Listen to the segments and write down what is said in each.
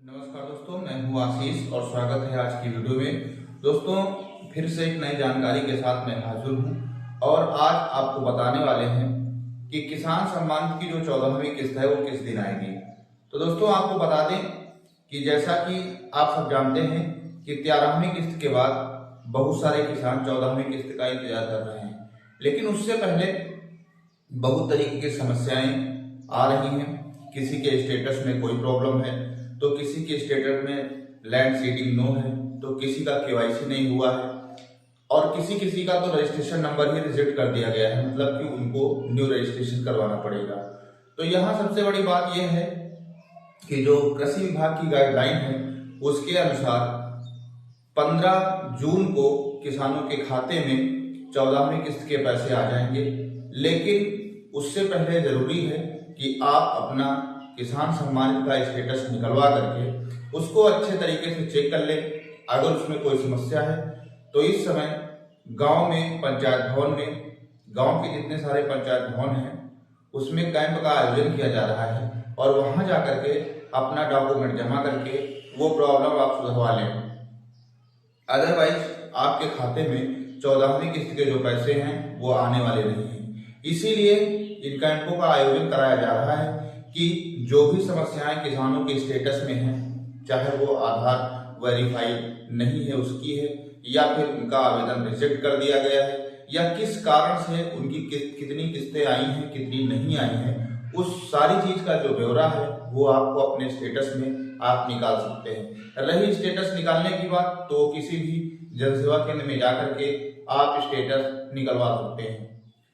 नमस्कार दोस्तों, मैं हूं आशीष और स्वागत है आज की वीडियो में। दोस्तों, फिर से एक नई जानकारी के साथ मैं हाजिर हूं और आज आपको बताने वाले हैं कि किसान सम्मान की जो 14वीं किस्त है वो किस दिन आएगी। तो दोस्तों, आपको बता दें कि जैसा कि आप सब जानते हैं कि 13वीं किस्त के बाद बहुत सारे किसान 14वीं किस्त का इंतजार कर रहे हैं, लेकिन उससे पहले बहुत तरीके की समस्याएं आ रही हैं। किसी के स्टेटस में कोई प्रॉब्लम है तो किसी के स्टेटस में लैंड सीडिंग नो है, तो किसी का केवाईसी नहीं हुआ है और किसी किसी का तो रजिस्ट्रेशन नंबर ही रिजेक्ट कर दिया गया है, मतलब कि उनको न्यू रजिस्ट्रेशन करवाना पड़ेगा। तो यहाँ सबसे बड़ी बात यह है कि जो कृषि विभाग की गाइडलाइन है उसके अनुसार 15 जून को किसानों के खाते में 14वीं किस्त के पैसे आ जाएंगे, लेकिन उससे पहले जरूरी है कि आप अपना किसान सम्मान का स्टेटस निकलवा करके उसको अच्छे तरीके से चेक कर ले। अगर उसमें कोई समस्या है तो इस समय गांव में पंचायत भवन में, गांव के जितने सारे पंचायत भवन हैं उसमें कैंप का आयोजन किया जा रहा है और वहां जाकर के अपना डॉक्यूमेंट जमा करके वो प्रॉब्लम आप सुधरवा लें। अदरवाइज आपके खाते में 14वीं किस्त के जो पैसे हैं वो आने वाले नहीं हैं। इसीलिए इन कैंपों का आयोजन कराया जा रहा है कि जो भी समस्याएं किसानों के स्टेटस में हैं, चाहे वो आधार वेरीफाइड नहीं है उसकी है, या फिर उनका आवेदन रिजेक्ट कर दिया गया है, या किस कारण से उनकी कितनी किस्तें आई हैं, कितनी नहीं आई हैं, उस सारी चीज का जो ब्यौरा है वो आपको अपने स्टेटस में आप निकाल सकते हैं। रही स्टेटस निकालने की बात, तो किसी भी जनसेवा केंद्र में जाकर के आप स्टेटस निकलवा सकते हैं।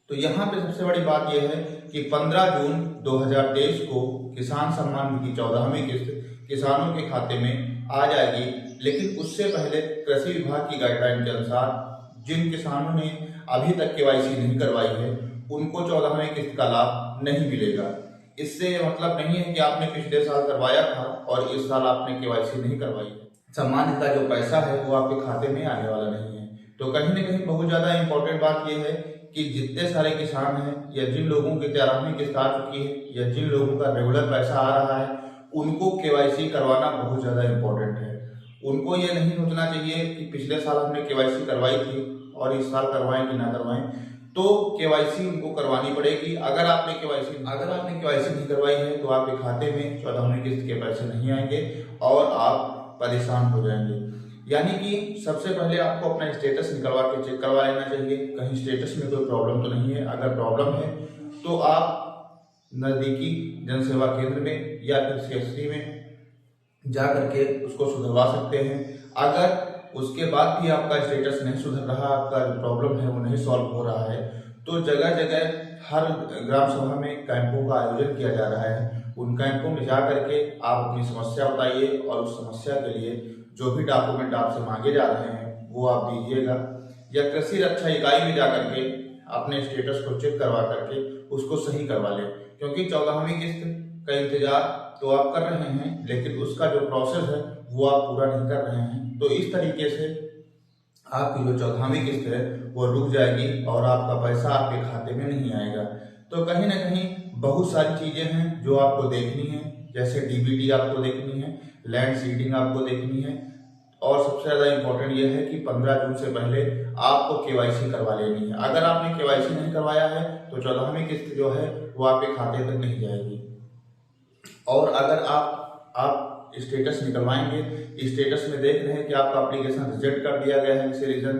तो यहाँ पे सबसे बड़ी बात यह है कि 15 जून 2023 को किसान सम्मान निधि 14वीं किस्त किसानों के खाते में आ जाएगी, लेकिन उससे पहले कृषि विभाग की गाइडलाइन के अनुसार जिन किसानों ने अभी तक केवाईसी नहीं करवाई है उनको 14वीं किस्त का लाभ नहीं मिलेगा। इससे मतलब नहीं है कि आपने पिछले साल करवाया था और इस साल आपने केवाईसी नहीं करवाई है, सम्मान निधि का जो पैसा है वो आपके खाते में आने वाला नहीं है। तो कहीं ना कहीं बहुत ज्यादा इंपॉर्टेंट बात यह है कि जितने सारे किसान हैं या जिन लोगों की 13वीं किस्त आ चुकी है या जिन लोगों का रेगुलर पैसा आ रहा है उनको केवाईसी करवाना बहुत ज्यादा इंपॉर्टेंट है। उनको ये नहीं सोचना चाहिए कि पिछले साल हमने केवाईसी करवाई थी और इस साल करवाएं कि ना करवाएं, तो केवाईसी उनको करवानी पड़ेगी। अगर आपने केवाईसी नहीं करवाई है तो आपके खाते में 14वीं किस्त के पैसे नहीं आएंगे और आप परेशान हो जाएंगे। यानी कि सबसे पहले आपको अपना स्टेटस निकलवा के चेक करवा लेना चाहिए, कहीं स्टेटस में कोई प्रॉब्लम तो नहीं है। अगर प्रॉब्लम है तो आप नजदीकी जनसेवा केंद्र में या फिर सीएससी में जा करके उसको सुधरवा सकते हैं। अगर उसके बाद भी आपका स्टेटस नहीं सुधर रहा, आपका जो प्रॉब्लम है वो नहीं सॉल्व हो रहा है, तो जगह जगह हर ग्राम सभा में कैंपों का आयोजन किया जा रहा है। उन कैंपों में जा करके आप अपनी समस्या बताइए और उस समस्या के लिए जो भी डॉक्यूमेंट आपसे मांगे जा रहे हैं वो आप दीजिएगा, या कृषि रक्षा इकाई में जाकर के अपने स्टेटस को चेक करवा करके उसको सही करवा लें। क्योंकि 14वीं किस्त का इंतजार तो आप कर रहे हैं, लेकिन उसका जो प्रोसेस है वो आप पूरा नहीं कर रहे हैं। तो इस तरीके से आपकी जो 14वीं किस्त है वो रुक जाएगी और आपका पैसा आपके खाते में नहीं आएगा। तो कहीं ना कहीं बहुत सारी चीजें हैं जो आपको देखनी है, जैसे डीबीटी आपको देखनी है, लैंड सीडिंग आपको देखनी है, और सबसे ज्यादा इंपॉर्टेंट यह है कि 15 जून से पहले आपको केवाईसी करवा लेनी है। अगर आपने केवाईसी नहीं करवाया है तो 14वीं किस्त जो है वो आपके खाते तक नहीं जाएगी। और अगर आप स्टेटस निकलवाएंगे, स्टेटस में देख रहे हैं कि आपका एप्लीकेशन रिजेक्ट कर दिया गया है किसी रीजन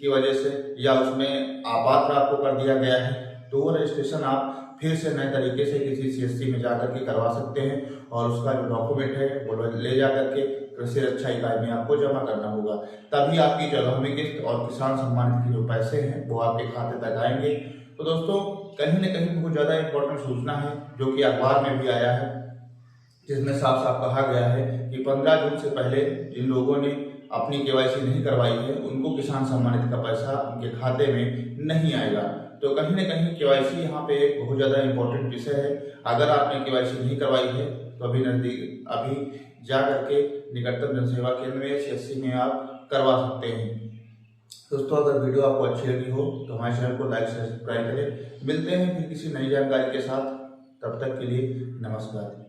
की वजह से, या उसमें अपात्र आपको कर दिया गया है, तो वो रजिस्ट्रेशन आप फिर से नए तरीके से किसी सीएससी में जाकर के करवा सकते हैं और उसका जो डॉक्यूमेंट है वो ले जाकर के कृषि रक्षा इकाई में आपको जमा करना होगा। तभी आपकी 14वीं किस्त और किसान सम्मान के जो पैसे हैं वो आपके खाते तक आएंगे। तो दोस्तों, कहीं ना कहीं बहुत ज्यादा इंपॉर्टेंट सूचना है जो कि अखबार में भी आया है, जिसमें साफ साफ कहा गया है कि 15 जून से पहले जिन लोगों ने अपनी केवाईसी नहीं करवाई है उनको किसान सम्मान निधि का पैसा उनके खाते में नहीं आएगा। तो कहीं ना कहीं केवाईसी यहाँ पे एक बहुत ज्यादा इंपॉर्टेंट विषय है। अगर आपने केवाईसी नहीं करवाई है तो अभी जा करके निकटतम जनसेवा केंद्र में सीएससी में आप करवा सकते हैं। दोस्तों, अगर वीडियो आपको अच्छी लगी हो तो हमारे चैनल को लाइक सब्सक्राइब करें। मिलते हैं फिर किसी नई जानकारी के साथ, तब तक के लिए नमस्कार।